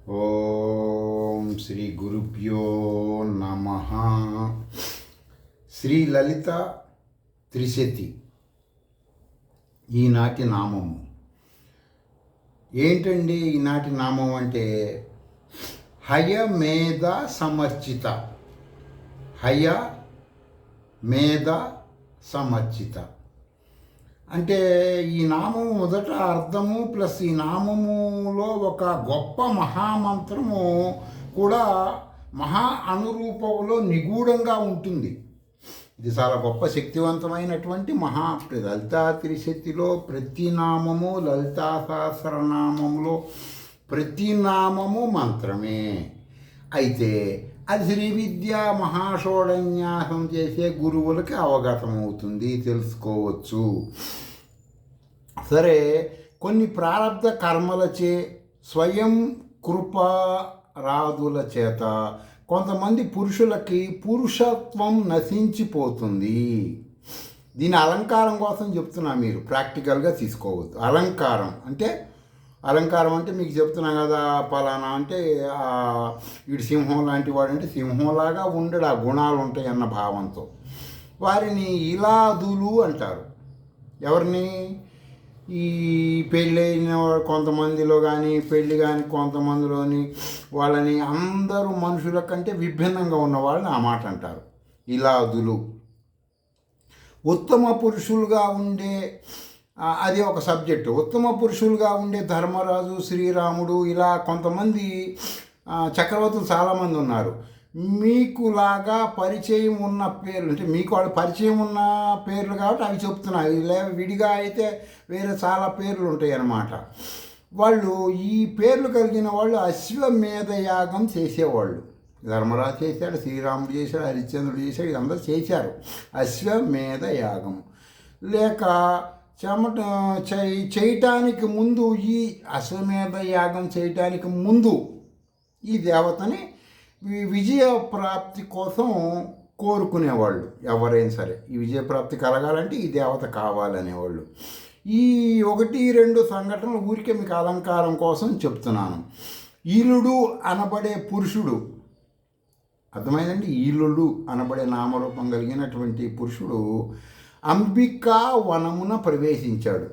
ఓం శ్రీ గురుభ్యో నమ. శ్రీ లలిత త్రిశతి ఈనాటి నామము. ఏంటండి ఈనాటి నామం అంటే హయ మేధ సమర్చిత. హయ మేధ సమర్చిత అంటే ఈ నామము మొదట అర్థము ప్లస్ ఈ నామములో ఒక గొప్ప మహామంత్రము కూడా మహా అనురూపంలో నిగూఢంగా ఉంటుంది. ఇది చాలా గొప్ప శక్తివంతమైనటువంటి లలితా త్రిశతిలో ప్రతి నామము, లలితా సహస్రనామములో ప్రతి నామము మంత్రమే. అయితే అది శ్రీ విద్యా మహాషోడన్యాసం చేసే గురువులకి అవగతమవుతుంది, తెలుసుకోవచ్చు. సరే, కొన్ని ప్రారబ్ధ కర్మలచే స్వయం కృపారాధుల చేత కొంతమంది పురుషులకి పురుషత్వం నశించిపోతుంది. దీని అలంకారం కోసం చెప్తున్నా, మీరు ప్రాక్టికల్గా తీసుకోవద్దు. అలంకారం అంటే మీకు చెప్తున్నా కదా, పలానా అంటే వీడు సింహం లాంటి వాడు అంటే సింహంలాగా ఉండడు, ఆ గుణాలు ఉంటాయి అన్న భావంతో వారిని ఇలాదులు అంటారు. ఎవరిని? ఈ పెళ్ళైన కొంతమందిలో కానీ పెళ్ళి కానీ కొంతమందిలోని వాళ్ళని అందరూ మనుషుల కంటే విభిన్నంగా ఉన్న వాళ్ళని ఆ మాట అంటారు, ఇలాదులు. ఉత్తమ పురుషులుగా ఉండే అది ఒక సబ్జెక్టు. ఉత్తమ పురుషులుగా ఉండే ధర్మరాజు, శ్రీరాముడు, ఇలా కొంతమంది చక్రవర్తులు చాలామంది ఉన్నారు. మీకులాగా పరిచయం ఉన్న పేర్లు అంటే మీకు వాళ్ళు పరిచయం ఉన్న పేర్లు కాబట్టి అవి చెప్తున్నాయి. విడిగా అయితే వేరే చాలా పేర్లు ఉంటాయి అన్నమాట. వాళ్ళు ఈ పేర్లు కలిగిన వాళ్ళు అశ్వమేధ యాగం చేసేవాళ్ళు. ధర్మరాజు చేశాడు, శ్రీరాముడు చేశాడు, హరిశ్చంద్రుడు చేశాడు, ఇదందరూ చేశారు అశ్వమేధ యాగం. లేక చేయటానికి ముందు, ఈ అశ్వమేధ యాగం చేయటానికి ముందు ఈ దేవతని విజయ ప్రాప్తి కోసం కోరుకునేవాళ్ళు. ఎవరైనా సరే ఈ విజయప్రాప్తి కలగాలంటే ఈ దేవత కావాలనేవాళ్ళు. ఈ 1-2 సంఘటనలు ఊరికే మీకు అలంకారం కోసం చెప్తున్నాను. ఈలుడు అనబడే పురుషుడు, అర్థమైందండి? ఈలుడు అనబడే నామరూపం కలిగినటువంటి పురుషుడు అంబికా వనమున ప్రవేశించాడు.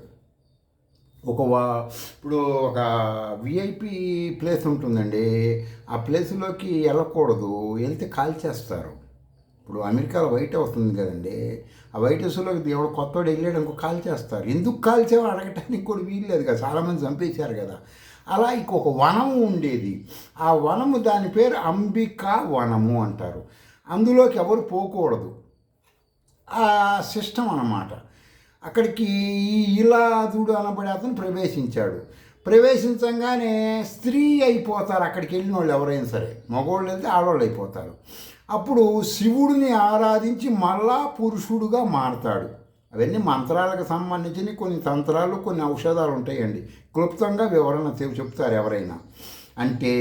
ఇప్పుడు ఒక విఐపి ప్లేస్ ఉంటుందండి, ఆ ప్లేస్లోకి వెళ్ళకూడదు, వెళ్తే కాల్చేస్తారు. ఇప్పుడు అమెరికాలో వైట్ హౌస్ ఉంది కదండి, ఆ వైట్ హౌస్లోకి దేవుడు కొత్తవాడు వెళ్ళాడు ఇంకో కాల్చేస్తారు. ఎందుకు కాల్చేవో అడగటానికి కూడా వీల్లేదు కదా, చాలామంది చంపేశారు కదా. అలా ఇంకొక వనము ఉండేది. ఆ వనము, దాని పేరు అంబికా వనము అంటారు. అందులోకి ఎవరు పోకూడదు, ఆ సిస్టమ్ అన్నమాట. అక్కడికి ఈ ఇలాదుడు అనబడే అతను ప్రవేశించాడు. ప్రవేశించగానే స్త్రీ అయిపోతారు అక్కడికి వెళ్ళిన వాళ్ళు ఎవరైనా సరే. మగవాళ్ళు వెళ్తే ఆడవాళ్ళు అయిపోతారు. అప్పుడు శివుడిని ఆరాధించి మళ్ళా పురుషుడుగా మారతాడు. అవన్నీ మంత్రాలకు సంబంధించిన కొన్ని తంత్రాలు, కొన్ని ఔషధాలు ఉంటాయండి. క్లుప్తంగా వివరణ చెప్తారు ఎవరైనా. అంటే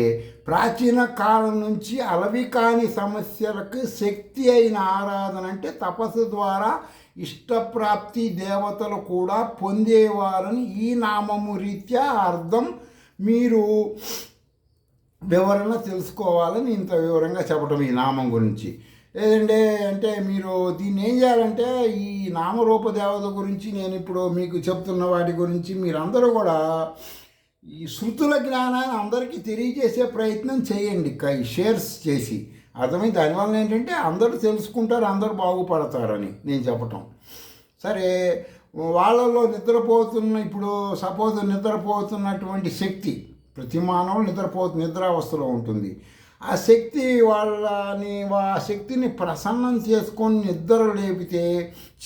ప్రాచీన కాలం నుంచి అలవి కాని సమస్యలకు శక్తి అయిన ఆరాధన అంటే తపస్సు ద్వారా ఇష్టప్రాప్తి దేవతలు కూడా పొందేవారని ఈ నామము రీత్యా అర్థం. మీరు వివరణ తెలుసుకోవాలని ఇంత వివరంగా చెప్పడం ఈ నామం గురించి. లేదంటే అంటే మీరు దీన్ని ఏం చేయాలంటే ఈ నామరూప దేవత గురించి నేను ఇప్పుడు మీకు చెప్తున్న వాటి గురించి మీరందరూ కూడా ఈ శృతుల జ్ఞానాన్ని అందరికీ తెలియజేసే ప్రయత్నం చేయండి, షేర్స్ చేసి. అర్థమై దానివల్ల ఏంటంటే అందరూ తెలుసుకుంటారు, అందరూ బాగుపడతారని నేను చెప్పటం. సరే, వాళ్ళలో ఇప్పుడు సపోజ్ నిద్రపోతున్నటువంటి శక్తి, ప్రతి మానవులు నిద్రావస్థలో ఉంటుంది. ఆ శక్తి ఆ శక్తిని ప్రసన్నం చేసుకొని నిద్ర లేపితే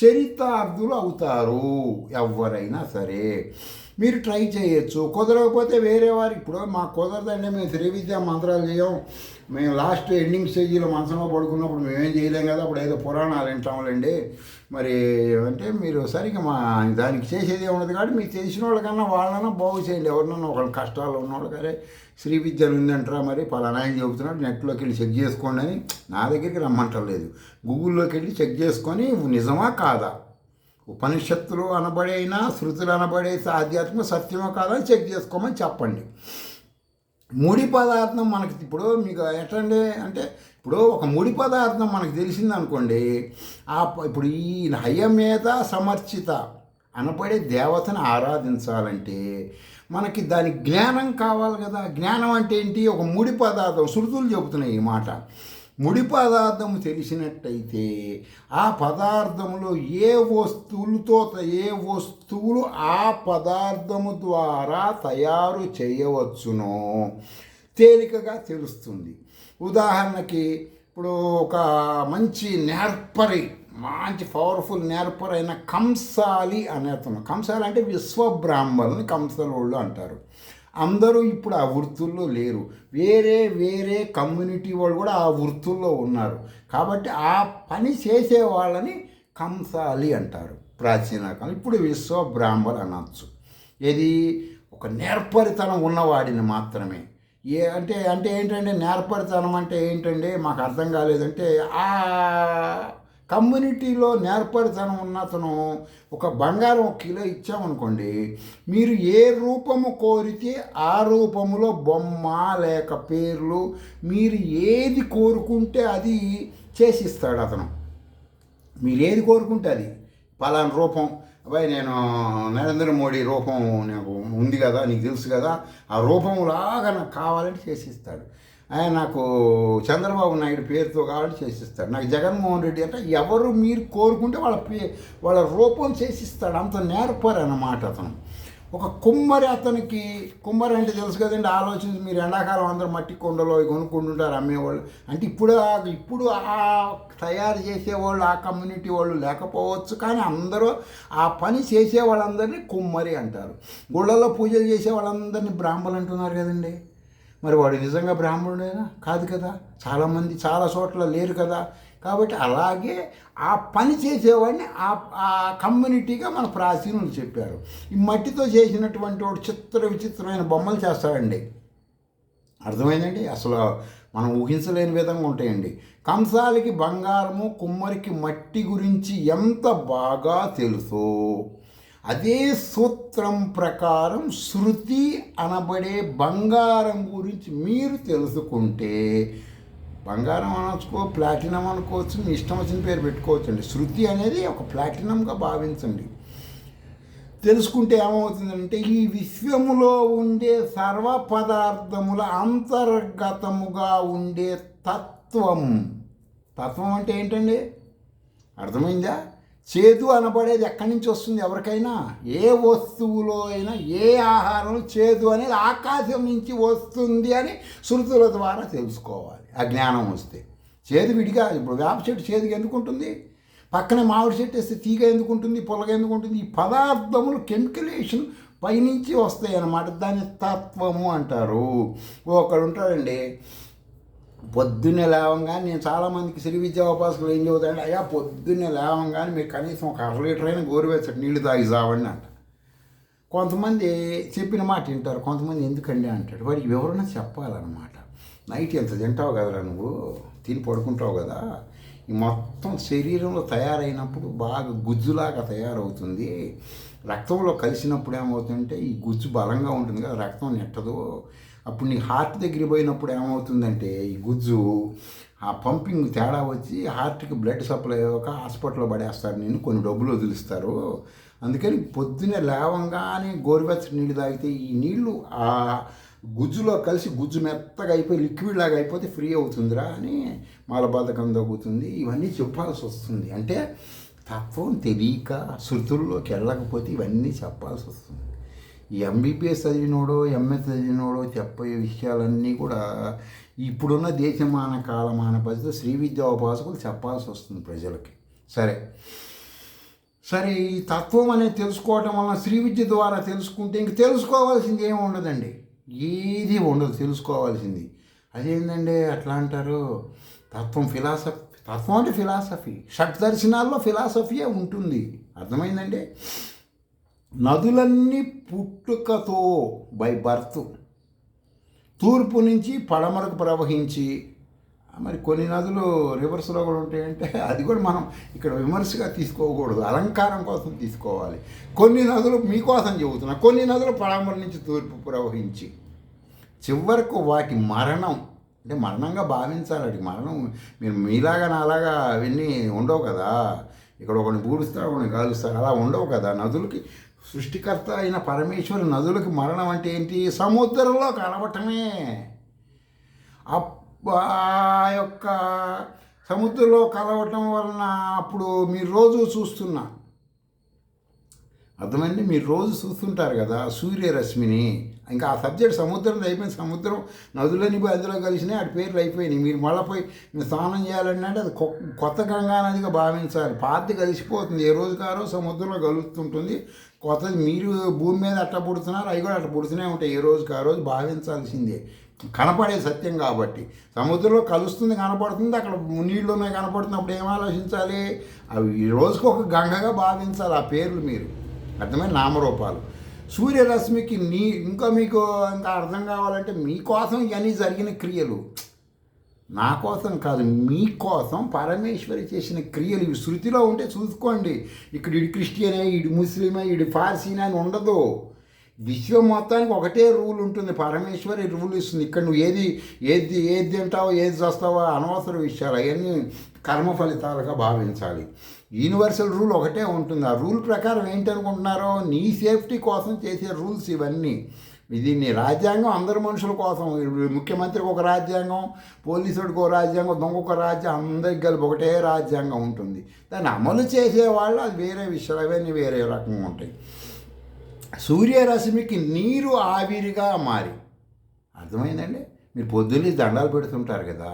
చరితార్థులు అవుతారు ఎవరైనా సరే. మీరు ట్రై చేయొచ్చు. కుదరకపోతే వేరే వారికి, ఇప్పుడు మాకు కుదరదంటే మేము శ్రీ విద్యా మంత్రాలు చేయం, మేము లాస్ట్ ఎండింగ్ స్టేజీలో మంచంలో పడుకున్నప్పుడు మేమేం చేయలేం కదా, అప్పుడు ఏదో పురాణాలు వింటాములేండి. మరి అంటే మీరు సరిగ్గా దానికి చేసేది ఉండదు కాబట్టి మీకు తెలిసిన వాళ్ళకన్నా వాళ్ళన్నా బాగు చేయండి. ఎవరినన్నా ఒకళ్ళు కష్టాలు ఉన్నవాళ్ళు కానీ శ్రీ విద్యలు ఉందంటారా, మరి పలానా ఆయన చెబుతున్నాడు, నెట్లోకి వెళ్ళి చెక్ చేసుకోండి అని నా దగ్గరికి రమ్మంటలేదు. గూగుల్లోకి వెళ్ళి చెక్ చేసుకొని నిజమా కాదా, ఉపనిషత్తులు అనబడైనా శృతులు అనబడే ఆధ్యాత్మిక సత్యమో కాదని చెక్ చేసుకోమని చెప్పండి. ముడి పదార్థం మనకి ఇప్పుడు మీకు ఎట్లండి అంటే ఇప్పుడు ఒక ముడి పదార్థం మనకు తెలిసింది అనుకోండి, ఇప్పుడు ఈ హయమేధ సమర్చిత అనబడే దేవతను ఆరాధించాలంటే మనకి దాని జ్ఞానం కావాలి కదా. జ్ఞానం అంటే ఏంటి? ఒక ముడి పదార్థం. శృతులు చెబుతున్నాయి ఈ మాట. ముడి పదార్థము తెలిసినట్టయితే ఆ పదార్థములో ఏ వస్తువులు ఆ పదార్థము ద్వారా తయారు చేయవచ్చునో తేలికగా తెలుస్తుంది. ఉదాహరణకి ఇప్పుడు ఒక మంచి నేర్పరి, మంచి పవర్ఫుల్ నేర్పరైన కంసాలి అనేతను. కంసాలి అంటే విశ్వబ్రాహ్మణుని కంసలోళ్ళు అంటారు. అందరూ ఇప్పుడు ఆ వృత్తుల్లో లేరు. వేరే వేరే కమ్యూనిటీ వాళ్ళు కూడా ఆ వృత్తుల్లో ఉన్నారు. కాబట్టి ఆ పని చేసే వాళ్ళని కంసాలి అంటారు ప్రాచీన కాలం. ఇప్పుడు విశ్వబ్రాహ్మణులు అనొచ్చు. ఏది? ఒక నేర్పరితనం ఉన్నవాడిని మాత్రమే. అంటే అంటే ఏంటంటే నేర్పరితనం అంటే ఏంటంటే మాకు అర్థం కాలేదంటే ఆ కమ్యూనిటీలో నేర్పరితనం ఉన్నతను ఒక బంగారం 1 కిలో ఇచ్చామనుకోండి, మీరు ఏ రూపము కోరితే ఆ రూపములో బొమ్మ లేక పేర్లు మీరు ఏది కోరుకుంటే అది చేసిస్తాడు అతను. మీరు ఏది కోరుకుంటే అది. పలానా రూపం, అబ్బాయి నేను నరేంద్ర మోడీ రూపం నాకు ఉంది కదా, నీకు తెలుసు కదా, ఆ రూపంలాగా నాకు కావాలంటే చేసిస్తాడు. ఆయన నాకు చంద్రబాబు నాయుడు పేరుతో కావాలంటే చేసిస్తాడు. నాకు జగన్మోహన్ రెడ్డి అంటే ఎవరు మీరు కోరుకుంటే వాళ్ళ రూపం చేసిస్తాడు. అంత నేర్పరు అన్నమాట అతను. ఒక కుమ్మరి, అతనికి కుమ్మరి అంటే తెలుసు కదండి. ఆలోచించి మీరు ఎండాకాలం అందరూ మట్టి కొండలో కొనుక్కుంటుంటారు అమ్మేవాళ్ళు. అంటే ఇప్పుడు ఆ తయారు చేసేవాళ్ళు ఆ కమ్యూనిటీ వాళ్ళు లేకపోవచ్చు, కానీ అందరూ ఆ పని చేసే వాళ్ళందరినీ కుమ్మరి అంటారు. గుళ్ళలో పూజలు చేసే వాళ్ళందరినీ బ్రాహ్మణులు అంటున్నారు కదండి. మరి వాడు నిజంగా బ్రాహ్మణుడేనా? కాదు కదా. చాలామంది చాలా చోట్ల లేరు కదా. కాబట్టి అలాగే ఆ పని చేసేవాడిని ఆ కమ్యూనిటీగా మన ప్రాచీనులు చెప్పారు. ఈ మట్టితో చేసినటువంటి వాడు విచిత్రమైన బొమ్మలు చేస్తాడండి. అర్థమైందండి? అసలు మనం ఊహించలేని విధంగా ఉంటాయండి. కంసాలికి బంగారము, కుమ్మరికి మట్టి గురించి ఎంత బాగా తెలుసో అదే సూత్రం ప్రకారం శృతి అనబడే బంగారం గురించి మీరు తెలుసుకుంటే, బంగారం అనొచ్చుకో, ప్లాటినం అనుకోవచ్చు, మీ ఇష్టం వచ్చిన పేరు పెట్టుకోవచ్చండి. శృతి అనేది ఒక ప్లాటినంగా భావించండి. తెలుసుకుంటే ఏమవుతుందంటే ఈ విశ్వములో ఉండే సర్వ పదార్థముల అంతర్గతముగా ఉండే తత్వం అంటే ఏంటండి? అర్థమైందా? చేదు అనబడేది ఎక్కడి నుంచి వస్తుంది? ఎవరికైనా ఏ వస్తువులో అయినా ఏ ఆహారం చేదు అనేది ఆకాశం నుంచి వస్తుంది అని శృతుల ద్వారా తెలుసుకోవాలి. ఆ జ్ఞానం వస్తే. చేదు విడిగా, ఇప్పుడు వేప చెట్టు చేదుగా ఎందుకు ఉంటుంది? పక్కనే మామిడి చెట్టు వేస్తే తీగ ఎందుకు ఉంటుంది? పొలగ ఎందుకు ఉంటుంది? ఈ పదార్థములు కెమికలేషన్ పైనుంచి వస్తాయి అన్నమాట. దాన్ని తత్వము అంటారు. ఒకడు ఉంటాడండి, పొద్దున్నే లేవంగానే, నేను చాలామందికి శ్రీ విద్యా ఉపాసకులు ఏం చదువుతాయంటే, అయ్యా పొద్దున్నే లేవంగానే మీరు కనీసం ఒక 1/2 లీటర్ అయినా గోరువెచ్చటి నీళ్లు తాగి చావండి అంట. కొంతమంది చెప్పిన మాట వింటారు, కొంతమంది ఎందుకండి అంటాడు. వాడికి వివరణ చెప్పాలన్నమాట. నైట్ ఎంత తింటావు కదరా నువ్వు, తిని పడుకుంటావు కదా, ఈ మొత్తం శరీరంలో తయారైనప్పుడు బాగా గుజ్జులాగా తయారవుతుంది. రక్తంలో కలిసినప్పుడు ఏమవుతుందంటే ఈ గుజ్జు బలంగా ఉంటుంది కదా, రక్తం నెట్టదు. అప్పుడు నీ హార్ట్ దగ్గర పోయినప్పుడు ఏమవుతుందంటే ఈ గుజ్జు ఆ పంపింగ్ తేడా వచ్చి హార్ట్కి బ్లడ్ సప్లై అయ్యాక హాస్పిటల్లో పడేస్తారు, నేను కొన్ని డబ్బులు వదిలిస్తారు. అందుకని పొద్దున్నే లేవంగానే గోరువెచ్చని నీళ్ళు తాగితే ఈ నీళ్లు ఆ గుజ్జులో కలిసి గుజ్జు మెత్తగా అయిపోయి లిక్విడ్ లాగా అయిపోతే ఫ్రీ అవుతుందిరా అని మలబద్ధకం తగ్గుతుంది. ఇవన్నీ చెప్పాల్సి వస్తుంది. అంటే తత్వం తెలియక శృతుల్లోకి వెళ్ళకపోతే ఇవన్నీ చెప్పాల్సి వస్తుంది. ఈ ఎంబీబీఎస్ చదివినోడో ఎంఎస్ చదివినోడో చెప్పే విషయాలన్నీ కూడా ఇప్పుడున్న దేశమాన కాలమాన పరిస్థితి శ్రీ విద్యా ఉపాసకులు చెప్పాల్సి వస్తుంది ప్రజలకి. సరే ఈ తత్వం అనేది తెలుసుకోవటం వలన శ్రీ విద్య ద్వారా తెలుసుకుంటే ఇంక తెలుసుకోవాల్సింది ఏమి ఉండదండి, ఏది ఉండదు తెలుసుకోవాల్సింది. అదేంటండి అట్లా అంటారు? తత్వం అంటే ఫిలాసఫీ. షట్దర్శనాల్లో ఫిలాసఫీయే ఉంటుంది. అర్థమైందండి? నదులన్నీ పుట్టుకతో బై బర్త్ తూర్పు నుంచి పడమరకు ప్రవహించి, మరి కొన్ని నదులు రివర్స్లో కూడా ఉంటాయంటే అది కూడా మనం ఇక్కడ విమర్శగా తీసుకోకూడదు, అలంకారం కోసం తీసుకోవాలి. కొన్ని నదులు మీకోసం చెబుతున్నా, కొన్ని నదులు పడమర నుంచి తూర్పు ప్రవహించి చివరకు వాటి మరణం అంటే మరణంగా భావించాలి. అది మరణం మీరు మీలాగా నాలాగా అవన్నీ ఉండవు కదా. ఇక్కడ ఒకరిని పూడుస్తారు, ఒకరిని కాలుస్తారు, అలా ఉండవు కదా. నదులకి సృష్టికర్త అయిన పరమేశ్వరు నదులకి మరణం అంటే ఏంటి? సముద్రంలో కలవటమే. ఆ యొక్క సముద్రంలో కలవటం వలన అప్పుడు మీరు రోజు చూస్తున్నా అర్థమైంది, మీరు రోజు చూస్తుంటారు కదా సూర్యరశ్మిని. ఇంకా ఆ సబ్జెక్ట్ సముద్రం అయిపోయింది. సముద్రం నదులని పోయి అందులో కలిసినాయి, అటు పేర్లు అయిపోయినాయి. మీరు మళ్ళీ పోయి మీరు స్నానం చేయాలంటే అది కొత్త గంగా నదిగా భావించాలి. పాతది కలిసిపోతుంది, ఏ రోజుకి ఆ రోజు సముద్రంలో కలుస్తుంటుంది. కొత్తది మీరు భూమి మీద అట్ట పుడుతున్నారు, అవి కూడా అట్ట పుడుతూనే ఉంటాయి. ఏ రోజుకి ఆ రోజు భావించాల్సిందే, కనపడే సత్యం కాబట్టి. సముద్రంలో కలుస్తుంది, కనపడుతుంది, అక్కడ నీళ్ళు ఉన్నాయి కనపడుతుంది. అప్పుడు ఏం ఆలోచించాలి? అవి ఈ రోజుకి ఒక గంగగా భావించాలి ఆ పేర్లు. మీరు అర్థమైన నామరూపాలు. సూర్యరశ్మికి ఇంకా మీకు ఇంకా అర్థం కావాలంటే మీకోసం ఇవన్నీ జరిగిన క్రియలు, నా కోసం కాదు, మీకోసం పరమేశ్వరి చేసిన క్రియలు. ఇవి శృతిలో ఉంటే చూసుకోండి. ఇక్కడ ఇడు క్రిస్టియనే, ఇడు ముస్లిమే, ఇడు ఫార్సీనే అని ఉండదు. విశ్వం మొత్తానికి ఒకటే రూల్ ఉంటుంది. పరమేశ్వరి రూల్ ఇస్తుంది. ఇక్కడ నువ్వు ఏది తింటావో ఏది చేస్తావో అనవసర విషయాలు, అవన్నీ కర్మ ఫలితాలుగా భావించాలి. యూనివర్సల్ రూల్ ఒకటే ఉంటుంది. ఆ రూల్ ప్రకారం ఏంటనుకుంటున్నారో, నీ సేఫ్టీ కోసం చేసే రూల్స్ ఇవన్నీ. దీన్ని రాజ్యాంగం అందరి మనుషుల కోసం. ముఖ్యమంత్రికి ఒక రాజ్యాంగం, పోలీసుడికి ఒక రాజ్యాంగం, దొంగకు రాజ్యాంగం, అందరికి కలిపి ఒకటే రాజ్యాంగం ఉంటుంది. దాన్ని అమలు చేసేవాళ్ళు అది వేరే విషయాలు, అవన్నీ వేరే రకంగా ఉంటాయి. సూర్యరశ్మికి నీరు ఆవిరిగా మారి, అర్థమైందండి? మీరు పొద్దున్నే దండాలు పెడుతుంటారు కదా,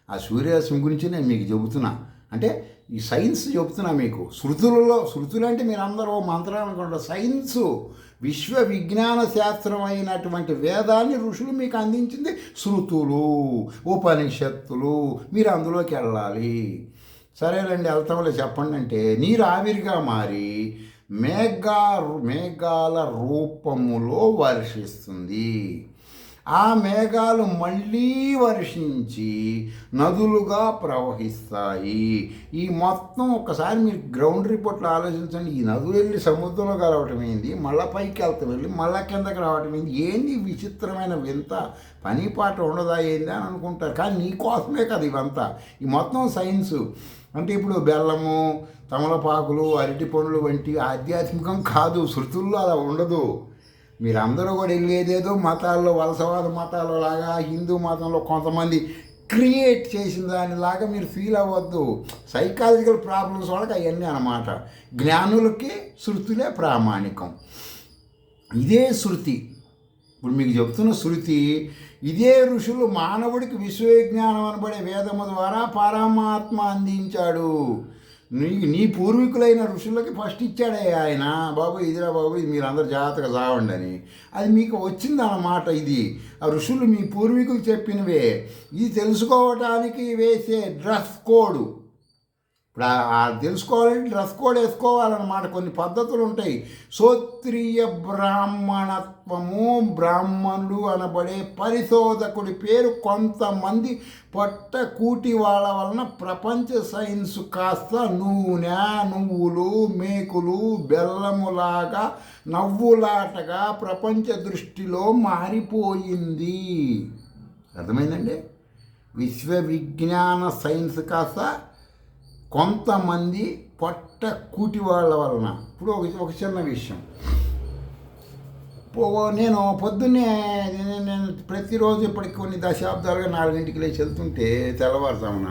ఆ సూర్యరశ్మి గురించి నేను మీకు చెబుతున్నా. అంటే ఈ సైన్స్ చెబుతున్నా మీకు. శృతులు అంటే మీరు అందరూ మంత్రాలు అనుకుంటారు. సైన్సు, విశ్వ విజ్ఞాన శాస్త్రం అయినటువంటి వేదాన్ని ఋషులు మీకు అందించింది శృతులు, ఉపనిషత్తులు. మీరు అందులోకి వెళ్ళాలి. సరేనండి, వెళ్తాంలే, చెప్పండి అంటే నీరు ఆవిరిగా మారి మేఘాల రూపములో వర్షిస్తుంది. ఆ మేఘాలు మళ్ళీ వర్షించి నదులుగా ప్రవహిస్తాయి. ఈ మొత్తం ఒకసారి మీరు గ్రౌండ్ రిపోర్ట్లో ఆలోచించండి. ఈ నదులు వెళ్ళి సముద్రంలో కలవటం ఏంది, మళ్ళీ పైకి వెళ్తాం, వెళ్ళి మళ్ళీ కిందకి రావటం ఏంది, ఏంది విచిత్రమైన వింత, పని పాట ఉండదా ఏంది అని అనుకుంటారు. కానీ నీకోసమే కదా ఇవంతా. ఈ మొత్తం సైన్సు. అంటే ఇప్పుడు బెల్లము, తమలపాకులు, అరటి పండ్లు వంటి ఆధ్యాత్మికం కాదు. శృతుల్లో అలా ఉండదు. మీరందరూ కూడా వెళ్ళేదేదో మతాల్లో, వలసవాద మతాల్లో లాగా, హిందూ మతంలో కొంతమంది క్రియేట్ చేసిన దానిలాగా మీరు ఫీల్ అవ్వద్దు. సైకాలజికల్ ప్రాబ్లమ్స్ వాళ్ళకి అవన్నీ అన్నమాట. జ్ఞానులకి శృతులే ప్రామాణికం. ఇదే శృతి, ఇప్పుడు మీకు చెప్తున్న శృతి, ఇదే ఋషులు మానవుడికి విశ్వవిజ్ఞానం అనబడే వేదము ద్వారా పరమాత్మ అందించాడు. నీ పూర్వీకులైన ఋషులకి ఫస్ట్ ఇచ్చాడే ఆయన. బాబు ఇదిరా బాబు, ఇది మీరు అందరు జాగ్రత్తగా చావండి అని. అది మీకు వచ్చిందన్నమాట. ఇది ఆ ఋషులు మీ పూర్వీకులు చెప్పినవే. ఇది తెలుసుకోవటానికి వేసే డ్రెస్ కోడ్. ఇప్పుడు తెలుసుకోవాలంటే డ్రెస్ కోడ్ వేసుకోవాలన్నమాట. కొన్ని పద్ధతులు ఉంటాయి. క్షోత్రియ బ్రాహ్మణత్వము, బ్రాహ్మణుడు అనబడే పరిశోధకుడి పేరు కొంతమంది పొట్ట కూటి వాళ్ళ వలన ప్రపంచ సైన్స్ కాస్త నూనె, నువ్వులు, మేకులు, బెల్లములాగా నవ్వులాటగా ప్రపంచ దృష్టిలో మారిపోయింది. అర్థమైందండి? విశ్వవిజ్ఞాన సైన్స్ కాస్త కొంతమంది పొట్ట కూటి వాళ్ళ వలన. ఇప్పుడు ఒక చిన్న విషయం. నేను పొద్దున్నే నేను ప్రతిరోజు ఇప్పటికి కొన్ని దశాబ్దాలుగా 4ంటికి లేచి వెళ్తుంటే తెల్లవారుజామున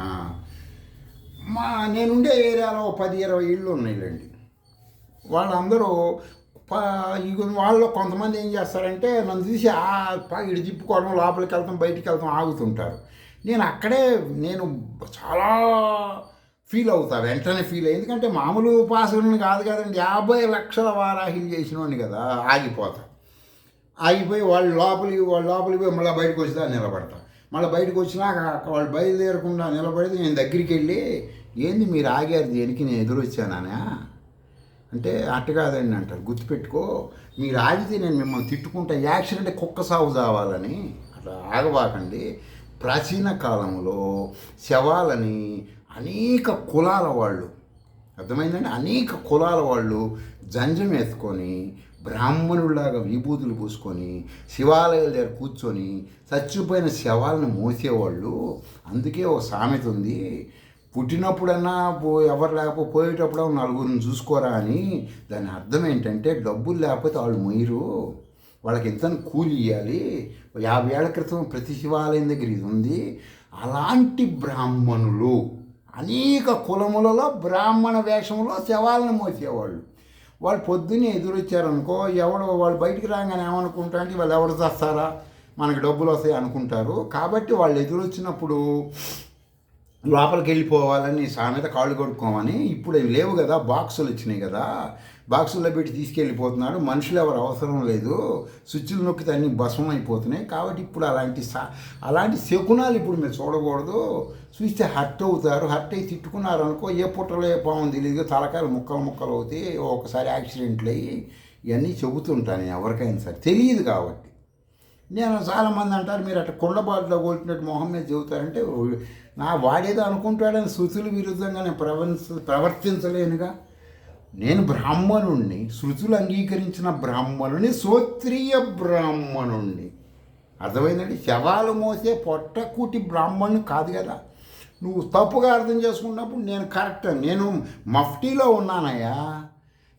నేనుండే ఏరియాలో 10-20 ఇళ్ళు ఉన్నాయిలేండి. వాళ్ళందరూ వాళ్ళు కొంతమంది ఏం చేస్తారంటే నన్ను చూసి ఇటు తిప్పుకోవడం, లోపలికి వెళ్తాం, బయటికి వెళ్తాం, ఆగుతుంటారు. నేను చాలా ఫీల్ అవుతా, వెంటనే ఫీల్ అయ్యి. ఎందుకంటే మామూలు ఉపాసకుని కాదు కదండి, 50 లక్షల వారాహిలు చేసినోడిని కదా. ఆగిపోయి వాళ్ళు లోపలికి పోయి మళ్ళీ బయటకు వచ్చినా నిలబడతా. మళ్ళీ బయటకు వచ్చినాక వాళ్ళు బయలుదేరకుండా నిలబడితే నేను దగ్గరికి వెళ్ళి, ఏంది మీరు ఆగారు దేనికి, నేను ఎదురొచ్చానా అంటే, అట్ట కాదండి అంటారు. గుర్తుపెట్టుకో, మీరు ఆగితే నేను మిమ్మల్ని తిట్టుకుంటా, యాక్సిడెంట్ కుక్క సాగు కావాలని. అట్లా ఆగబాకండి. ప్రాచీన కాలంలో శవాలని అనేక కులాల వాళ్ళు, అర్థమైందండి, అనేక కులాల వాళ్ళు జంజం వేసుకొని బ్రాహ్మణుడిలాగా విభూతులు పూసుకొని శివాలయాల దగ్గర కూర్చొని చచ్చిపోయిన శవాలను మోసేవాళ్ళు. అందుకే ఒక సామెత ఉంది, పుట్టినప్పుడన్నా ఎవరు లేకపోతే పోయేటప్పుడు నలుగురిని చూసుకోరా అని. దాని అర్థం ఏంటంటే డబ్బులు లేకపోతే వాళ్ళు మొయ్యరు, వాళ్ళకి ఎంత కూలి ఇవ్వాలి. 50 ఏళ్ల క్రితం ప్రతి శివాలయం దగ్గర ఇది ఉంది. అలాంటి బ్రాహ్మణులు అనేక కులములలో బ్రాహ్మణ వేషంలో శవాలను మోసేవాళ్ళు. వాళ్ళు పొద్దున్నే ఎదురొచ్చారనుకో, వాళ్ళు బయటికి రాగానే ఏమనుకుంటా అంటే వాళ్ళు ఎవరు చేస్తారా, మనకి డబ్బులు వస్తాయి అనుకుంటారు. కాబట్టి వాళ్ళు ఎదురొచ్చినప్పుడు లోపలికి వెళ్ళిపోవాలని సామెత, కాళ్ళు కొడుకోమని. ఇప్పుడు అవి లేవు కదా, బాక్సులు వచ్చినాయి కదా, బాక్సుల్లో పెట్టి తీసుకెళ్ళిపోతున్నాడు. మనుషులు ఎవరు అవసరం లేదు, స్విచ్లు నొక్కితే అన్నీ భస్మం అయిపోతున్నాయి. కాబట్టి ఇప్పుడు అలాంటి శకునాలు ఇప్పుడు మీరు చూడకూడదు. చూస్తే హర్ట్ అవుతారు. హర్ట్ అయ్యి తిట్టుకున్నారు అనుకో, ఏ పుట్టలో ఏ పాము తెలియదు, తలకాయలు ముక్కలు అవుతాయి, ఒకసారి యాక్సిడెంట్లు అయ్యి ఇవన్నీ చెబుతుంటాను నేను ఎవరికైనా సరే, తెలియదు కాబట్టి. నేను చాలామంది అంటారు మీరు అట్లా కుండబాటులో కొట్టినట్టు మొహం మీద చెబుతారంటే, వాడేదో అనుకుంటాడని శృతులు విరుద్ధంగా నేను ప్రవర్తించలేనుగా. నేను బ్రాహ్మణుణ్ణి, శృతులు అంగీకరించిన బ్రాహ్మణుని, శ్రోత్రియ బ్రాహ్మణుణ్ణి. అర్థమైందండి? శవాలు మోసే పొట్టకూటి బ్రాహ్మణుని కాదు కదా. నువ్వు తప్పుగా అర్థం చేసుకున్నప్పుడు నేను కరెక్ట్, నేను మఫ్టీలో ఉన్నానయ్యా,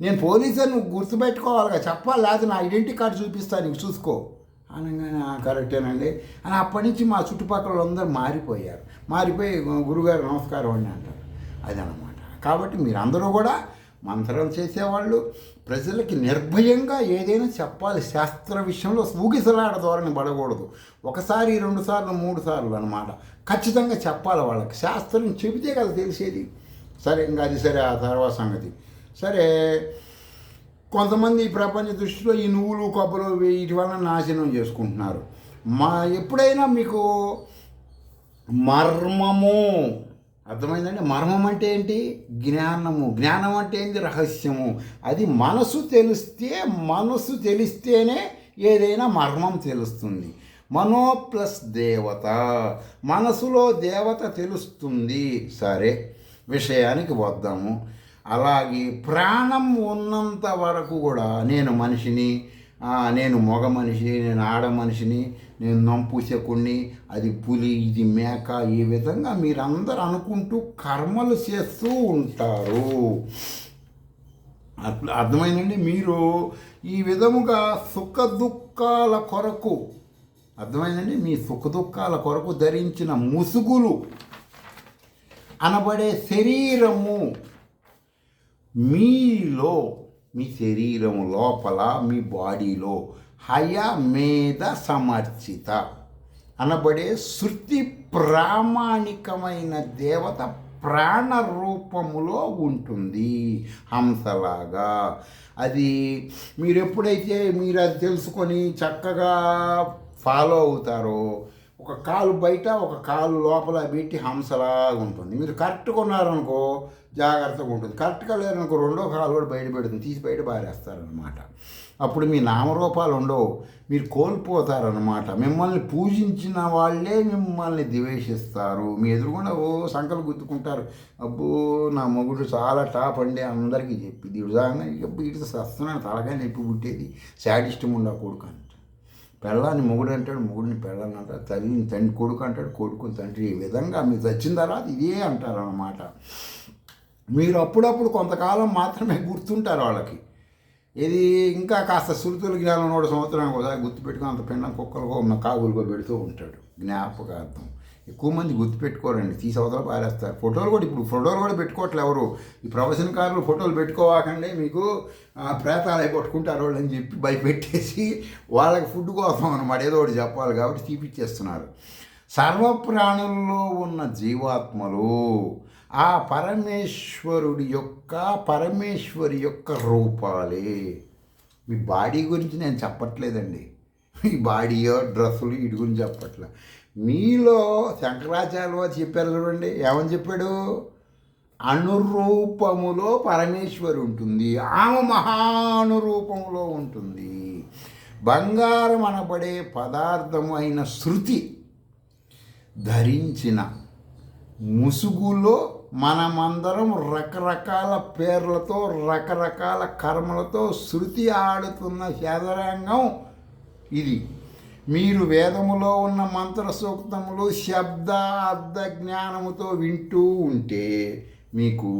నేను పోలీసు నువ్వు గుర్తుపెట్టుకోవాలిగా, చెప్పాలి, లేకపోతే నా ఐడెంటిటీ కార్డు చూపిస్తాను నీకు, చూసుకో అనగానే కరెక్టేనండి అని అప్పటి నుంచి మా చుట్టుపక్కల వాళ్ళందరూ మారిపోయి గురుగారు నమస్కారం అని అంటారు. అదనమాట. కాబట్టి మీరందరూ కూడా మంత్రం చేసేవాళ్ళు ప్రజలకి నిర్భయంగా ఏదైనా చెప్పాలి. శాస్త్ర విషయంలో ఊగిసలాడ ధోరణి పడకూడదు. 1 సారి 2 సార్లు 3 సార్లు అనమాట, ఖచ్చితంగా చెప్పాలి వాళ్ళకి. శాస్త్రం చెబితే కదా తెలిసేది. సరే, ఇంకా అది సరే, ఆ తర్వాత సంగతి సరే. కొంతమంది ఈ ప్రపంచ దృష్టిలో ఈ నువ్వులు కొబ్బరి వీటి వలన నాశనం చేసుకుంటున్నారు. ఎప్పుడైనా మీకు మర్మము అర్థమైందండి? మర్మం అంటే ఏంటి? జ్ఞానము. జ్ఞానం అంటే ఏంటి? రహస్యము. అది మనసు తెలిస్తేనే ఏదైనా మర్మం తెలుస్తుంది. మనో ప్లస్ దేవత, మనసులో దేవత తెలుస్తుంది. సరే, విషయానికి వద్దాము. అలాగే ప్రాణం ఉన్నంత వరకు కూడా నేను మనిషిని, నేను మగ మనిషి, నేను ఆడ మనిషిని, నేను నంపుశకుణ్ణి, అది పులి, ఇది మేక, ఈ విధంగా మీరందరూ అనుకుంటూ కర్మలు చేస్తూ ఉంటారు. అర్థమైందండి? మీరు ఈ విధముగా సుఖ దుఃఖాల కొరకు, అర్థమైందండి, మీ సుఖ దుఃఖాల కొరకు ధరించిన ముసుగులు అనబడే శరీరము మీలో, మీ శరీరం లోపల, మీ బాడీలో హయమేధ సమర్చిత అనబడే శృతి ప్రామాణికమైన దేవత ప్రాణ రూపములో ఉంటుంది, హంసలాగా. అది మీరు ఎప్పుడైతే అది తెలుసుకొని చక్కగా ఫాలో అవుతారో, ఒక కాలు బయట ఒక కాలు లోపల పెట్టి హంసలాగా ఉంటుంది. మీరు కరెక్ట్గా ఉన్నారనుకో జాగ్రత్తగా ఉంటుంది, కరెక్ట్గా లేరనుకో రెండో కాలు కూడా బయట పెడుతుంది, తీసి బయట పారేస్తారనమాట. అప్పుడు మీ నామరూపాలు ఉండవు, మీరు కోల్పోతారనమాట. మిమ్మల్ని పూజించిన వాళ్ళే మిమ్మల్ని ద్వేషిస్తారు. మీ ఎదురుగుండా సంకలు గుద్దుకుంటారు, అబ్బో నా మొగుడు చాలా టాప్ అండి అందరికీ చెప్పి దిగుదాగా ఇటు సస్తున్నాను, తలకాయ నొప్పి పుట్టేది, శాడిష్టం ఉండా కొడుకు అంట. పెళ్ళాన్ని మొగుడు అంటాడు, మొగుడిని పెళ్ళాన్ని అంటాడు, తల్లిని తండ్రి కొడుకు అంటాడు, కొడుకుని తండ్రి. ఈ విధంగా మీరు వచ్చిన తర్వాత ఇదే అంటారు అన్నమాట. మీరు అప్పుడప్పుడు కొంతకాలం మాత్రమే గుర్తుంటారు వాళ్ళకి. ఇది ఇంకా కాస్త శృతుల జ్ఞానం 100 సంవత్సరానికి ఒకసారి గుర్తుపెట్టుకుని అంత పిండం కుక్కలుగా ఉన్న కాగులుగా పెడుతూ ఉంటాడు, జ్ఞాపకార్థం. ఎక్కువ మంది గుర్తుపెట్టుకోరండి, తీసి అవతల పారేస్తారు. ఫోటోలు కూడా పెట్టుకోవట్లే ఎవరు. ఈ ప్రవచనకారులు ఫోటోలు పెట్టుకోవాకండి, మీకు ప్రేతాలై పట్టుకుంటారు వాళ్ళు అని చెప్పి భయపెట్టేసి వాళ్ళకి ఫుడ్ కోసం అనమాట ఏదో ఒకటి చెప్పాలి కాబట్టి తీపిచ్చేస్తున్నారు. సర్వప్రాణుల్లో ఉన్న జీవాత్మలు ఆ పరమేశ్వరి యొక్క రూపాలే. మీ బాడీ గురించి నేను చెప్పట్లేదండి, మీ బాడీయో డ్రెస్సులు వీటి గురించి చెప్పట్లే. మీలో శంకరాచార్య చెప్పారు చూడండి, ఏమని చెప్పాడు? అనురూపములో పరమేశ్వరి ఉంటుంది, ఆమె మహానురూపములో ఉంటుంది. బంగారం అనబడే పదార్థము అయిన శృతి ధరించిన ముసుగులో మనమందరం రకరకాల పేర్లతో రకరకాల కర్మలతో శృతి ఆడుతున్న శదరంగం ఇది. మీరు వేదములో ఉన్న మంత్ర సూక్తములు శబ్ద అర్థ జ్ఞానముతో వింటూ ఉంటే మీకు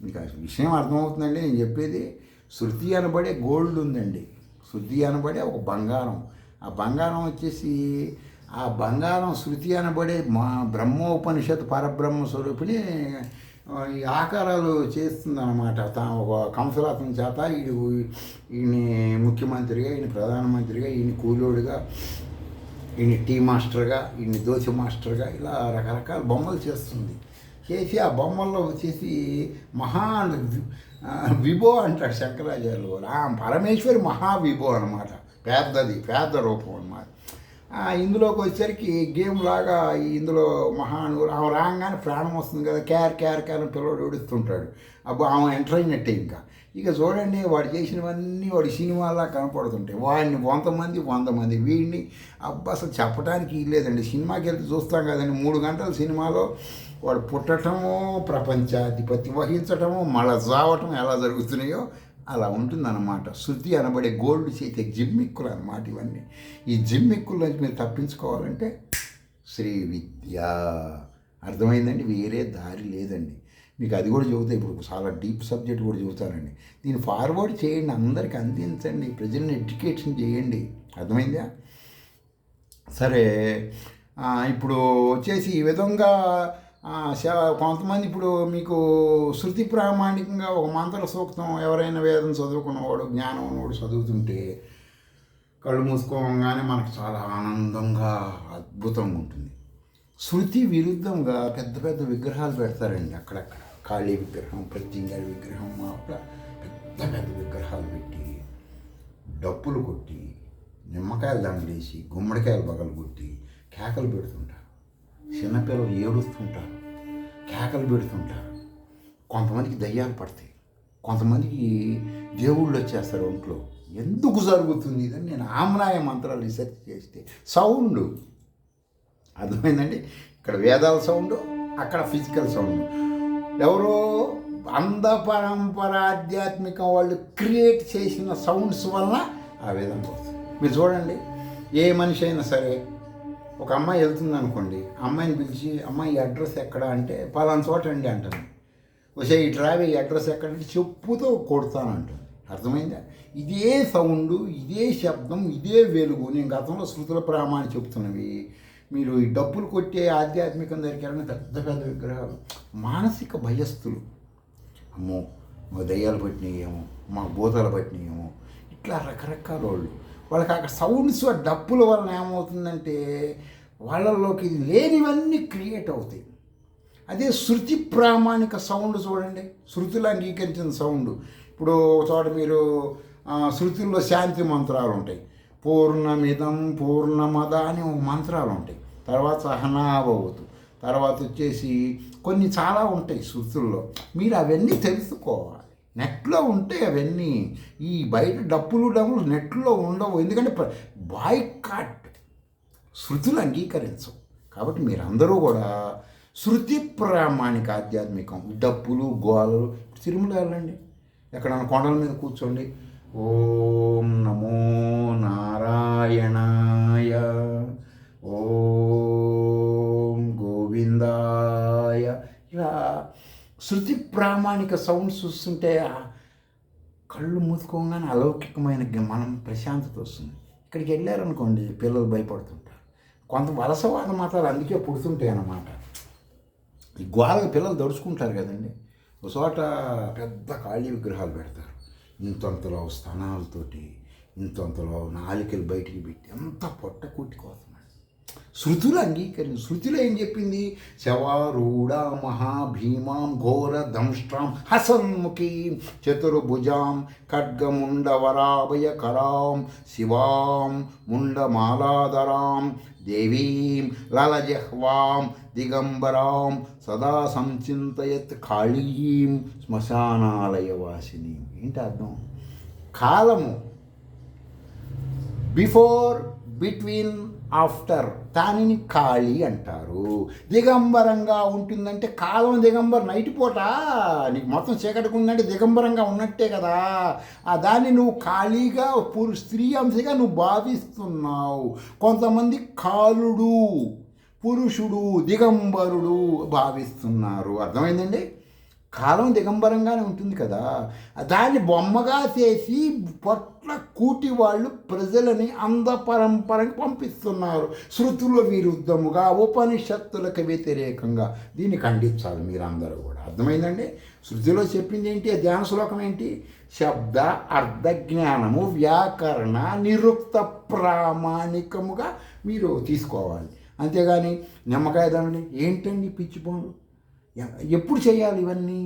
ఆ విషయం అర్థమవుతుందండి. నేను చెప్పేది శృతి అనబడే గోల్డ్ ఉందండి. శృతి అనబడే ఒక బంగారం. ఆ బంగారం వచ్చేసి ఆ బంగారం శృతి అనబడే మా బ్రహ్మోపనిషత్ పరబ్రహ్మ స్వరూపిణి ఈ ఆకారాలు చేస్తుందన్నమాట. ఒక కంసలాతం చేత ఈయన ముఖ్యమంత్రిగా, ఈయన ప్రధానమంత్రిగా, ఈయన కూలోడుగా, ఈయన టీ మాస్టర్గా, ఈయన దోశ మాస్టర్గా ఇలా రకరకాల బొమ్మలు చేస్తుంది. చేసి ఆ బొమ్మల్లో వచ్చేసి విభో అంటాడు శంకరాచార్యులు వారు. ఆ పరమేశ్వరి మహావిభో అనమాట. పెద్ద రూపం అనమాట. ఇందులోకి వచ్చేసరికి గేమ్ లాగా ఇందులో ఆమె రాగానే ప్రాణం వస్తుంది కదా, క్యార్ అని పిల్లవాడు ఏడుస్తుంటాడు. అబ్బో ఆమె ఎంటర్ అయినట్టే. ఇక చూడండి వాడు చేసినవన్నీ వాడి సినిమాలా కనపడుతుంటాయి. వాడిని 100 మంది వీడిని అసలు చెప్పడానికి లేదండి. సినిమాకి వెళ్తే చూస్తాం కదండి, 3 గంటల సినిమాలో వాడు పుట్టటము, ప్రపంచాధిపతి వహించటము, మళ్ళా చావటం ఎలా జరుగుతున్నాయో అలా ఉంటుందన్నమాట. శృతి అనబడే గోల్డ్ చేసే జిమ్మిక్కులు అన్నమాట ఇవన్నీ. ఈ జిమ్మిక్కుల నుంచి మీరు తప్పించుకోవాలంటే శ్రీ విద్య. అర్థమైందండి? వేరే దారి లేదండి. మీకు అది కూడా చెబుతా. ఇప్పుడు చాలా డీప్ సబ్జెక్ట్ కూడా చెబుతానండి. దీన్ని ఫార్వర్డ్ చేయండి, అందరికీ అందించండి, ప్రజల్ని ఎడ్యుకేషన్ చేయండి. అర్థమైందా? సరే, ఇప్పుడు వచ్చేసి ఈ విధంగా కొంతమంది ఇప్పుడు మీకు శృతి ప్రామాణికంగా ఒక మంత్ర సూక్తం ఎవరైనా వేదం చదువుకున్నవాడు, జ్ఞానం ఉన్నవాడు చదువుతుంటే కళ్ళు మూసుకోగానే మనకు చాలా ఆనందంగా అద్భుతంగా ఉంటుంది. శృతి విరుద్ధంగా పెద్ద విగ్రహాలు పెడతారండి. అక్కడక్కడ కాళీ విగ్రహం, ప్రత్యంగారి విగ్రహం, అక్కడ పెద్ద విగ్రహాలు పెట్టి డప్పులు కొట్టి నిమ్మకాయలు దండలేసి గుమ్మడికాయలు బగలు కొట్టి కేకలు పెడుతుంటారు. చిన్నపిల్లలు ఏడుస్తుంటారు, కేకలు పెడుతుంటారు. కొంతమందికి దయ్యాలు పడతాయి, కొంతమందికి దేవుళ్ళు వచ్చేస్తారు ఒంట్లో. ఎందుకు జరుగుతుంది ఇదని నేను ఆమ్నాయ మంత్రాలు రీసెర్చ్ చేస్తే సౌండ్. అర్థమైందండి? ఇక్కడ వేదాల సౌండ్, అక్కడ ఫిజికల్ సౌండ్. ఎవరో పరంపర ఆధ్యాత్మికం వాళ్ళు క్రియేట్ చేసిన సౌండ్స్ వలన ఆ విధంగా వస్తుంది. మీరు చూడండి, ఏ మనిషి అయినా సరే, ఒక అమ్మాయి వెళ్తుంది అనుకోండి, అమ్మాయిని పిలిచి అమ్మాయి ఈ అడ్రస్ ఎక్కడ అంటే పలానా చోట అండి అంటాను. వచ్చే ఈ ట్రావెల్ అడ్రస్ ఎక్కడంటే చెప్పుతో కొడతాను అంటుంది. అర్థమైందా? ఇదే సౌండ్, ఇదే శబ్దం, ఇదే వెలుగు. నేను గతంలో శృతుల ప్రామాణి చెప్తున్నవి మీరు ఈ డప్పులు కొట్టే ఆధ్యాత్మికం దగ్గర పెద్ద విగ్రహాలు మానసిక భయస్థులు. అమ్మో మా దయ్యాలు పట్టినాయేమో, మా భూతాలు పట్టినాయేమో, ఇట్లా రకరకాల వాళ్ళకి అక్కడ సౌండ్స్ డప్పుల వలన ఏమవుతుందంటే వాళ్ళలోకి లేనివన్నీ క్రియేట్ అవుతాయి. అదే శృతి ప్రామాణిక సౌండ్ చూడండి, శృతులు అంగీకరించిన సౌండ్. ఇప్పుడు ఒక చోట మీరు శృతుల్లో శాంతి మంత్రాలు ఉంటాయి. పూర్ణమిదం పూర్ణమద అని మంత్రాలు ఉంటాయి. తర్వాత సహనాభవతు, తర్వాత వచ్చేసి కొన్ని చాలా ఉంటాయి శృతుల్లో. మీరు అవన్నీ తెలుసుకోవాలి. నెట్లో ఉంటాయి అవన్నీ. ఈ బయట డప్పులు నెట్లో ఉండవు. ఎందుకంటే బాయ్కాట్, శృతులు అంగీకరించవు. కాబట్టి మీరందరూ కూడా శృతి ప్రామాణిక ఆధ్యాత్మికం, డప్పులు గోలలు. తిరుమల వెళ్ళండి, ఎక్కడైనా కొండల మీద కూర్చోండి, ఓం నమో నారాయణాయ, ఓం గోవిందాయ, ఇలా శృతి ప్రామాణిక సౌండ్స్ చూస్తుంటే కళ్ళు మూసుకోగానే అలౌకికమైన మనం ప్రశాంతత వస్తుంది. ఇక్కడికి వెళ్ళారనుకోండి, పిల్లలు భయపడుతుంటారు. కొంత వలసవాద మతాలు అందుకే పుడుతుంటాయి అన్నమాట. ఈ గోడకి పిల్లలు దడుచుకుంటారు కదండి. ఒక చోట పెద్ద కాళీ విగ్రహాలు పెడతారు, ఇంతంతలో స్తనాలతోటి, ఇంతంతలో నాలికలు బయటికి పెట్టి, అంత పొట్ట కుట్టుకోతున్నాడు. శృతులు అంగీకరించి, శృతిలో ఏం చెప్పింది? శవారూఢ మహాభీమాం ఘోర దంష్ట్రాం హసన్ముఖీం చతుర్భుజాం ఖడ్గముండవరాభయ కరాం శివాం ముండమాలాధరాం దేవీం లలజహ్వాం దిగంబరాం సదా సంచింతయత్ కాళీం శ్మశానాలయవాసిని. ఏంటి అర్థం? కాలము బిఫోర్, బిట్వీన్, ఆఫ్టర్ దానిని ఖాళీ అంటారు. దిగంబరంగా ఉంటుందంటే కాలం నైట్ పూట నీకు మొత్తం చీకటికి ఉందంటే దిగంబరంగా ఉన్నట్టే కదా. దాన్ని నువ్వు ఖాళీగా స్త్రీ అంశగా నువ్వు భావిస్తున్నావు. కొంతమంది కాలుడు పురుషుడు దిగంబరుడు భావిస్తున్నారు. అర్థమైందండి? కాలం దిగంబరంగానే ఉంటుంది కదా. దాన్ని బొమ్మగా చేసి పట్ల కూటి వాళ్ళు ప్రజలని పరంపరకి పంపిస్తున్నారు. శృతుల విరుద్ధముగా ఉపనిషత్తులకు వ్యతిరేకంగా. దీన్ని ఖండించాలి మీరందరూ కూడా. అర్థమైందండి? శృతిలో చెప్పింది ఏంటి? ధ్యాన శ్లోకం ఏంటి? శబ్ద అర్ధ జ్ఞానము వ్యాకరణ నిరుక్త ప్రామాణికముగా మీరు తీసుకోవాలి. అంతేగాని నిమ్మకాయ దండి ఏంటండి పిచ్చిపోను. ఎప్పుడు చేయాలి ఇవన్నీ?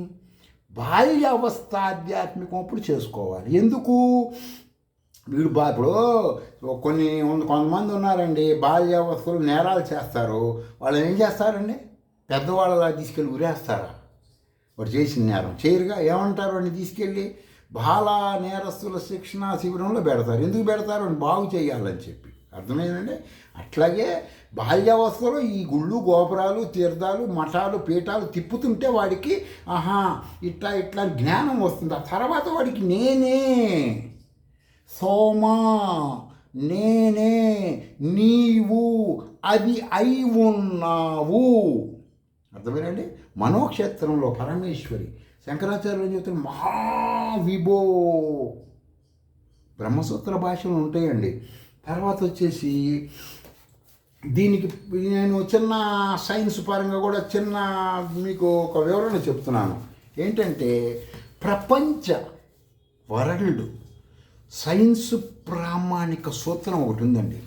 బాల్య అవస్థ ఆధ్యాత్మికం అప్పుడు చేసుకోవాలి. ఎందుకు? వీడు ఇప్పుడు కొంతమంది ఉన్నారండి, బాల్యావస్థలు నేరాలు చేస్తారు. వాళ్ళు ఏం చేస్తారండి? పెద్దవాళ్ళలా తీసుకెళ్ళి ఉరేస్తారా? వాడు చేసిన నేరం చేయరుగా. ఏమంటారు? వాడిని తీసుకెళ్ళి బాల నేరస్తుల శిక్షణా శిబిరంలో పెడతారు. ఎందుకు పెడతారు? వాడిని బాగు చేయాలని చెప్పి. అర్థమైందండి? అట్లాగే బాల్యావస్థలో ఈ గుళ్ళు గోపురాలు తీర్థాలు మఠాలు పీఠాలు తిప్పుతుంటే వాడికి ఇట్లా జ్ఞానం వస్తుంది. ఆ తర్వాత వాడికి నేనే సోమా, నేనే నీవు అది అయి ఉన్నావు. అర్థమేనండి? మనోక్షేత్రంలో పరమేశ్వరి శంకరాచార్యులు చెప్తున్న మహావిభో బ్రహ్మసూత్ర భాషలు ఉంటాయండి. తర్వాత వచ్చేసి దీనికి నేను చిన్న సైన్స్ పరంగా కూడా చిన్న మీకు ఒక వివరణ చెప్తున్నాను. ఏంటంటే ప్రపంచ వరల్డ్ సైన్స్ ప్రామాణిక సూత్రం ఒకటి ఉందండి.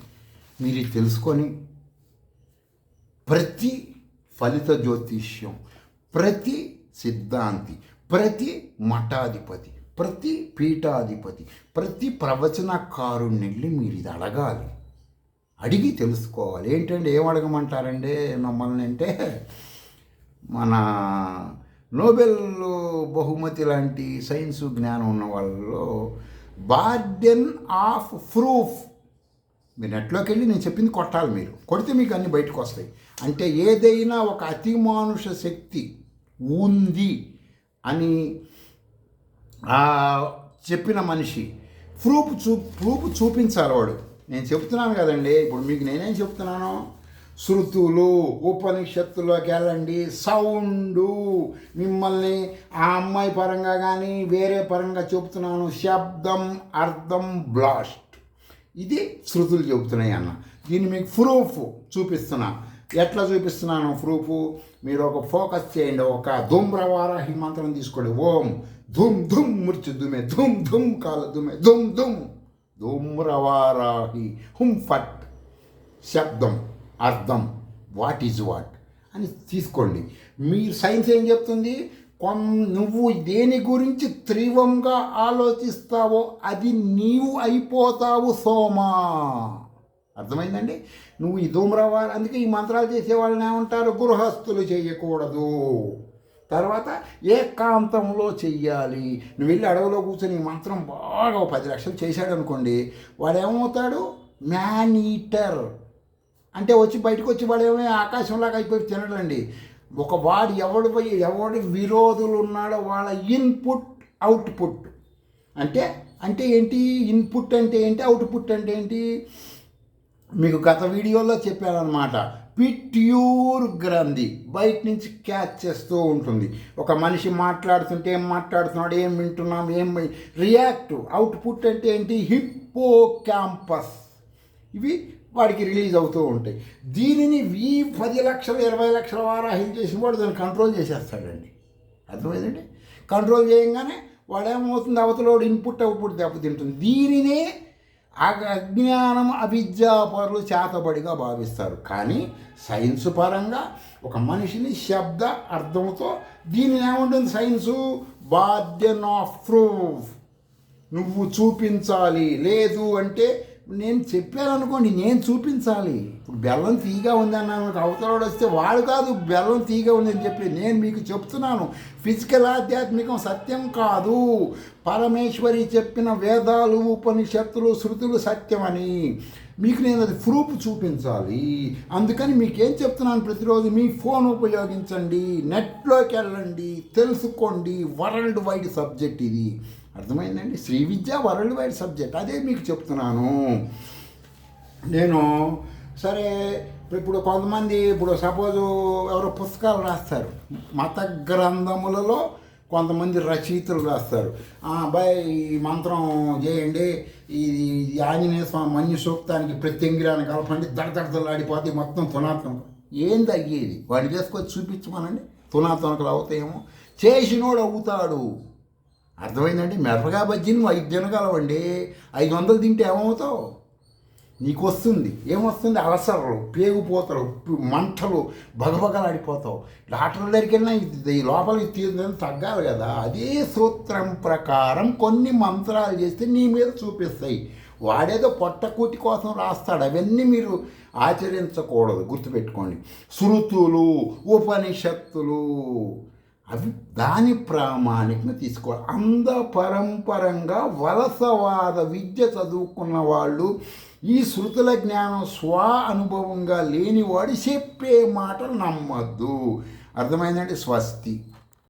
మీరు తెలుసుకొని ప్రతి ఫలిత జ్యోతిష్యం, ప్రతి సిద్ధాంతి, ప్రతి మఠాధిపతి, ప్రతి పీఠాధిపతి, ప్రతి ప్రవచనకారుణ్ణి వెళ్ళి మీరు ఇది అడగాలి. అడిగి తెలుసుకోవాలి. ఏంటంటే ఏం అడగమంటారండి మమ్మల్ని అంటే, మన నోబెల్ బహుమతి లాంటి సైన్స్ జ్ఞానం ఉన్న వాళ్ళలో బార్డెన్ ఆఫ్ ప్రూఫ్. మీరు నెట్లోకి వెళ్ళి నేను చెప్పింది కొట్టాలి. మీరు కొడితే మీకు అన్నీ బయటకు వస్తాయి. అంటే ఏదైనా ఒక అతిమానుష శక్తి ఉంది అని చెప్పిన మనిషి ప్రూఫ్ చూపించాలి వాడు. నేను చెప్తున్నాను కదండి. ఇప్పుడు మీకు నేనేం చెప్తున్నాను? శృతులు ఉపనిషత్తులోకి వెళ్ళండి. సౌండు మిమ్మల్ని ఆ అమ్మాయి పరంగా కానీ వేరే పరంగా చెప్తున్నాను. శబ్దం అర్థం బ్లాస్ట్ ఇది శృతులు చెబుతున్నాయి అన్న. దీన్ని మీకు ప్రూఫ్ చూపిస్తున్నా. ఎట్లా చూపిస్తున్నాను ప్రూఫ్? మీరు ఒక ఫోకస్ చేయండి. ఒక ధూమ్రవారాహి మంత్రం తీసుకోండి. ఓం ధూమ్ ధూమ్ మృత్యు దుమే ధూమ్ ధూమ్ కాల దుమే ధూమ్ ధూమ్ ధూమ్రవారాహి హుం ఫట్ శబ్దం అర్థం వాట్ ఈజ్ వాట్ అని తీసుకోండి. మీ సైన్స్ ఏం చెప్తుంది? నువ్వు దేని గురించి తీవ్రంగా ఆలోచిస్తావో అది నీవు అయిపోతావు సోమా. అర్థమైందండి? నువ్వు ఈ ధూమ్రవారు, అందుకే ఈ మంత్రాలు చేసేవాళ్ళని ఏమంటారు? గృహస్థులు చేయకూడదు. తర్వాత ఏకాంతంలో చెయ్యాలి. నువ్వు వెళ్ళి అడవిలో కూర్చొని ఈ మంత్రం బాగా 10 లక్షలు చేశాడు అనుకోండి, వాడు ఏమవుతాడు? Man eater. అంటే బయటకు వచ్చి వాడు ఆకాశంలాగా అయిపోయి తినడండి. వాడు ఎవడి విరోధులు ఉన్నాడో వాళ్ళ ఇన్పుట్ అవుట్పుట్. అంటే ఏంటి? ఇన్పుట్ అంటే ఏంటి? అవుట్పుట్ అంటే ఏంటి? మీకు గత వీడియోలో చెప్పానమాట. పిట్యూర్ గ్రంథి బయట నుంచి క్యాచ్ చేస్తూ ఉంటుంది. ఒక మనిషి మాట్లాడుతుంటే ఏం మాట్లాడుతున్నాడు, ఏం వింటున్నాం, ఏం రియాక్ట్. అవుట్పుట్ అంటే ఏంటి? Hippo campus. ఇవి వాడికి రిలీజ్ అవుతూ ఉంటాయి. దీనిని 10 లక్షలు 20 లక్షల వారాహిం చేసిన వాడు దాన్ని కంట్రోల్ చేసేస్తాడండి. అర్థమైందండి? కంట్రోల్ చేయగానే వాడేమవుతుంది? అవతలోడు ఇన్పుట్ అవుట్పుట్ దెబ్బతింటుంది. దీనినే అజ్ఞానం అవిద్యాపరులు చేతబడిగా భావిస్తారు. కానీ సైన్స్ పరంగా ఒక మనిషిని శబ్ద అర్థంతో దీనిని ఏముంటుంది? Science Bardeen of proof. నువ్వు చూపించాలి. లేదు అంటే నేను చెప్పాను అనుకోండి, నేను చూపించాలి. ఇప్పుడు బెల్లం తీగా ఉందన్నాను, అవతలవాడు వస్తే వాడు కాదు బెల్లం తీగా ఉందని చెప్పి నేను మీకు చెప్తున్నాను. ఫిజికల్ ఆధ్యాత్మికం సత్యం కాదు. పరమేశ్వరి చెప్పిన వేదాలు ఉపనిషత్తులు శృతులు సత్యమని. మీకు నేను అది ప్రూఫ్ చూపించాలి. అందుకని మీకేం చెప్తున్నాను, ప్రతిరోజు మీ ఫోన్ ఉపయోగించండి, నెట్లోకి వెళ్ళండి, తెలుసుకోండి. వరల్డ్ వైడ్ సబ్జెక్ట్ ఇది, అర్థమైందండి. శ్రీ విద్య వరల్డ్ వైడ్ సబ్జెక్ట్, అదే మీకు చెప్తున్నాను నేను. సరే, ఇప్పుడు కొంతమంది ఇప్పుడు సపోజు ఎవరో పుస్తకాలు రాస్తారు, మత గ్రంథములలో కొంతమంది రచయితలు రాస్తారు, అబ్బాయి ఈ మంత్రం చేయండి, ఇది ఆంజనేయ స్వామి మన్యు సూక్తానికి ప్రత్యంగిరాన్ని కలపండి, దడదడలాడిపోతే మొత్తం తునాతనకం. ఏం తగ్గేది? వాడిని చేసుకొచ్చి చూపించమనండి, తునాతనకలు అవుతాయేమో, చేసినోడు అవుతాడు. అర్థమైందండి. మిరపకాయ బజ్జీని 5 తినగలవండి, 500 తింటే ఏమవుతావు? నీకు వస్తుంది, ఏమొస్తుంది? అలసరలు, పేగుపోతలు, మంటలు, బగబగలాడిపోతావు. డాక్టర్ దగ్గరికి వెళ్ళినా ఈ లోపలికి తీర్థం తగ్గాలి కదా. అదే సూత్రం ప్రకారం కొన్ని మంత్రాలు చేస్తే నీ మీద చూపిస్తాయి. వాడేదో పొట్టకూటి కోసం రాస్తాడు, అవన్నీ మీరు ఆచరించకూడదు, గుర్తుపెట్టుకోండి. శృతులు, ఉపనిషత్తులు అవి దాని ప్రామాణికను తీసుకోవాలి. పరంపరంగా వలసవాద విద్య చదువుకున్న వాళ్ళు, ఈ శృతుల జ్ఞానం స్వ అనుభవంగా లేనివాడు చెప్పే మాటలు నమ్మద్దు. అర్థమైందండి. స్వస్తి.